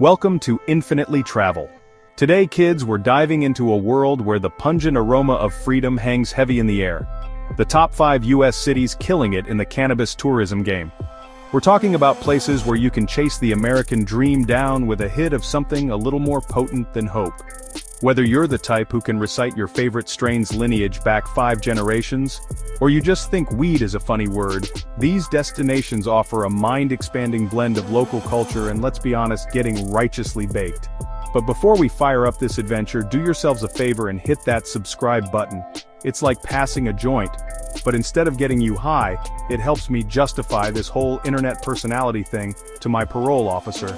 Welcome to Infinitely Travel. Today, kids, we're diving into a world where the pungent aroma of freedom hangs heavy in the air. The top 5 US cities killing it in the cannabis tourism game. We're talking about places where you can chase the American dream down with a hit of something a little more potent than hope. Whether you're the type who can recite your favorite strain's lineage back 5 generations, or you just think weed is a funny word, these destinations offer a mind-expanding blend of local culture and, let's be honest, getting righteously baked. But before we fire up this adventure, do yourselves a favor and hit that subscribe button. It's like passing a joint, but instead of getting you high, it helps me justify this whole internet personality thing to my parole officer.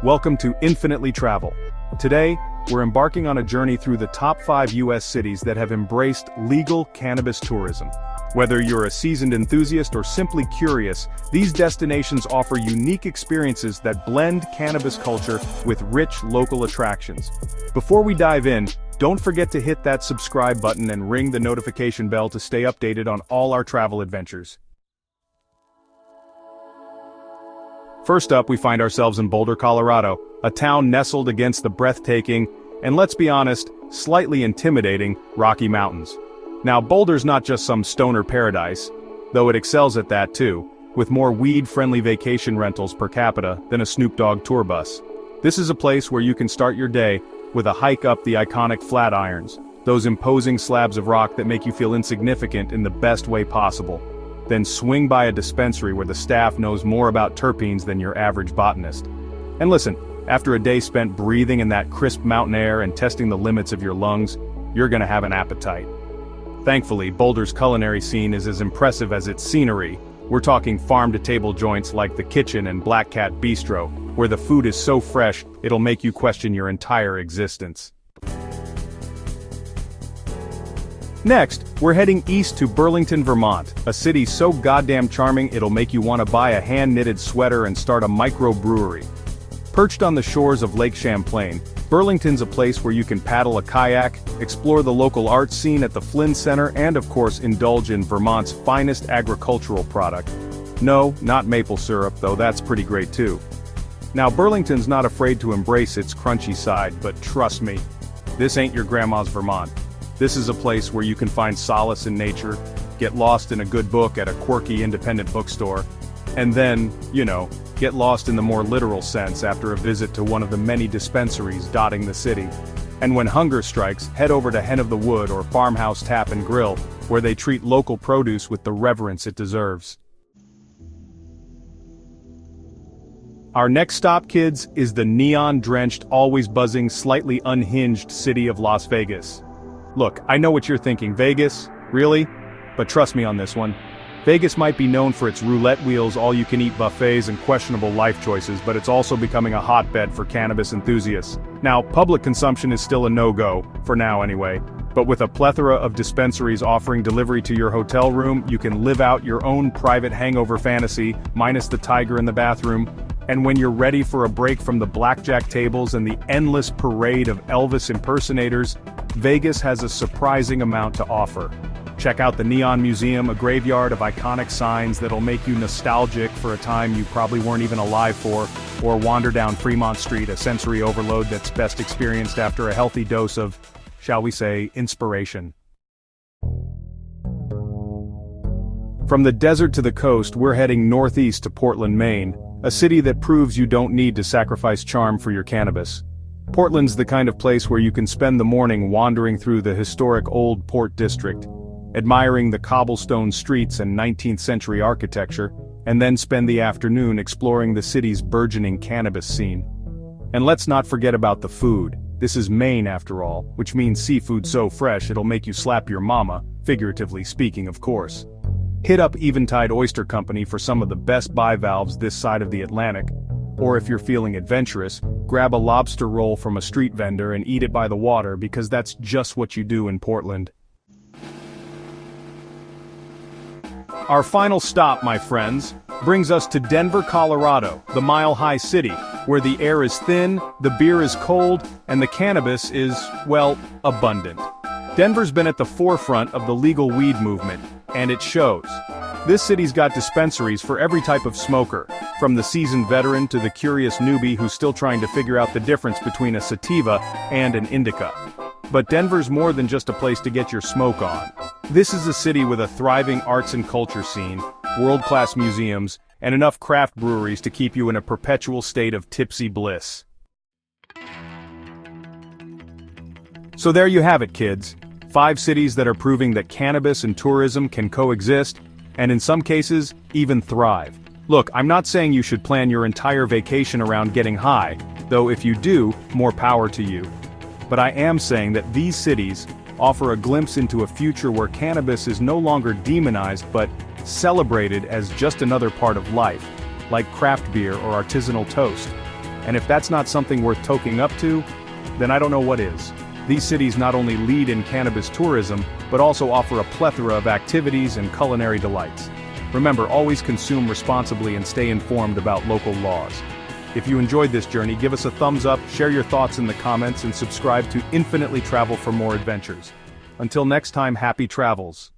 Welcome to Infinitely Travel. Today, we're embarking on a journey through the top 5 US cities that have embraced legal cannabis tourism. Whether you're a seasoned enthusiast or simply curious, these destinations offer unique experiences that blend cannabis culture with rich local attractions. Before we dive in, don't forget to hit that subscribe button and ring the notification bell to stay updated on all our travel adventures. First up, we find ourselves in Boulder, Colorado, a town nestled against the breathtaking, and let's be honest, slightly intimidating, Rocky Mountains. Now, Boulder's not just some stoner paradise, though it excels at that too, with more weed-friendly vacation rentals per capita than a Snoop Dogg tour bus. This is a place where you can start your day with a hike up the iconic Flatirons, those imposing slabs of rock that make you feel insignificant in the best way possible. Then swing by a dispensary where the staff knows more about terpenes than your average botanist. And listen, after a day spent breathing in that crisp mountain air and testing the limits of your lungs, you're gonna have an appetite. Thankfully, Boulder's culinary scene is as impressive as its scenery. We're talking farm-to-table joints like The Kitchen and Black Cat Bistro, where the food is so fresh, it'll make you question your entire existence. Next, we're heading east to Burlington, Vermont, a city so goddamn charming it'll make you want to buy a hand-knitted sweater and start a microbrewery. Perched on the shores of Lake Champlain, Burlington's a place where you can paddle a kayak, explore the local art scene at the Flynn Center, and of course indulge in Vermont's finest agricultural product. No, not maple syrup, though that's pretty great too. Now, Burlington's not afraid to embrace its crunchy side, but trust me, this ain't your grandma's Vermont. This is a place where you can find solace in nature, get lost in a good book at a quirky independent bookstore, and then, get lost in the more literal sense after a visit to one of the many dispensaries dotting the city. And when hunger strikes, head over to Hen of the Wood or Farmhouse Tap and Grill, where they treat local produce with the reverence it deserves. Our next stop, kids, is the neon-drenched, always buzzing, slightly unhinged city of Las Vegas. Look, I know what you're thinking, Vegas? Really? But trust me on this one. Vegas might be known for its roulette wheels, all-you-can-eat buffets, and questionable life choices, but it's also becoming a hotbed for cannabis enthusiasts. Now, public consumption is still a no-go, for now anyway, but with a plethora of dispensaries offering delivery to your hotel room, you can live out your own private hangover fantasy, minus the tiger in the bathroom. And when you're ready for a break from the blackjack tables and the endless parade of Elvis impersonators, Vegas has a surprising amount to offer. Check out the Neon Museum, a graveyard of iconic signs that'll make you nostalgic for a time you probably weren't even alive for, or wander down Fremont Street, a sensory overload that's best experienced after a healthy dose of, shall we say, inspiration. From the desert to the coast, we're heading northeast to Portland, Maine, a city that proves you don't need to sacrifice charm for your cannabis. Portland's the kind of place where you can spend the morning wandering through the historic Old Port District, admiring the cobblestone streets and 19th century architecture, and then spend the afternoon exploring the city's burgeoning cannabis scene. And let's not forget about the food. This is Maine after all, which means seafood so fresh it'll make you slap your mama, figuratively speaking of course. Hit up Eventide Oyster Company for some of the best bivalves this side of the Atlantic, or if you're feeling adventurous, grab a lobster roll from a street vendor and eat it by the water because that's just what you do in Portland. Our final stop, my friends, brings us to Denver, Colorado, the mile-high city, where the air is thin, the beer is cold, and the cannabis is, well, abundant. Denver's been at the forefront of the legal weed movement, and it shows. This city's got dispensaries for every type of smoker, from the seasoned veteran to the curious newbie who's still trying to figure out the difference between a sativa and an indica. But Denver's more than just a place to get your smoke on. This is a city with a thriving arts and culture scene, world-class museums, and enough craft breweries to keep you in a perpetual state of tipsy bliss. So there you have it, kids. 5 cities that are proving that cannabis and tourism can coexist, and in some cases, even thrive. Look, I'm not saying you should plan your entire vacation around getting high, though if you do, more power to you. But I am saying that these cities offer a glimpse into a future where cannabis is no longer demonized but celebrated as just another part of life, like craft beer or artisanal toast. And if that's not something worth toking up to, then I don't know what is. These cities not only lead in cannabis tourism, but also offer a plethora of activities and culinary delights. Remember, always consume responsibly and stay informed about local laws. If you enjoyed this journey, give us a thumbs up, share your thoughts in the comments, and subscribe to Infinitely Travel for more adventures. Until next time, happy travels.